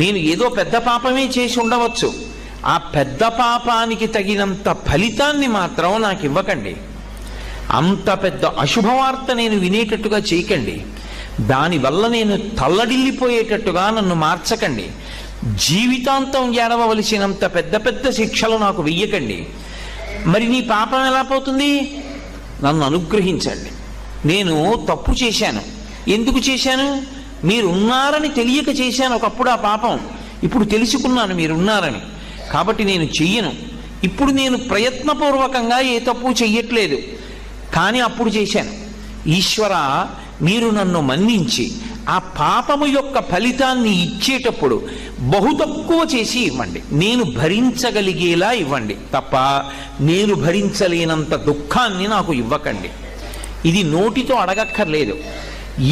నేను ఏదో పెద్ద పాపమే చేసి ఉండవచ్చు, ఆ పెద్ద పాపానికి తగినంత ఫలితాన్ని మాత్రం నాకు ఇవ్వకండి. అంత పెద్ద అశుభవార్త నేను వినేటట్టుగా చేయకండి. దానివల్ల నేను తల్లడిల్లిపోయేటట్టుగా నన్ను మార్చకండి. జీవితాంతం ఏడవలసినంత పెద్ద పెద్ద శిక్షలు నాకు వెయ్యకండి. మరి నీ పాపం ఎలా పోతుంది? నన్ను అనుగ్రహించండి. నేను తప్పు చేశాను. ఎందుకు చేశాను? మీరున్నారని తెలియక చేశాను ఒకప్పుడు ఆ పాపం. ఇప్పుడు తెలుసుకున్నాను మీరున్నారని, కాబట్టి నేను చెయ్యను. ఇప్పుడు నేను ప్రయత్నపూర్వకంగా ఏ తప్పు చెయ్యట్లేదు, కానీ అప్పుడు చేశాను. ఈశ్వర, మీరు నన్ను మన్నించి ఆ పాపము యొక్క ఫలితాన్ని ఇచ్చేటప్పుడు బహు తక్కువ చేసి ఇవ్వండి. నేను భరించగలిగేలా ఇవ్వండి తప్ప నేను భరించలేనంత దుఃఖాన్ని నాకు ఇవ్వకండి. ఇది నోటితో అడగక్కర్లేదు.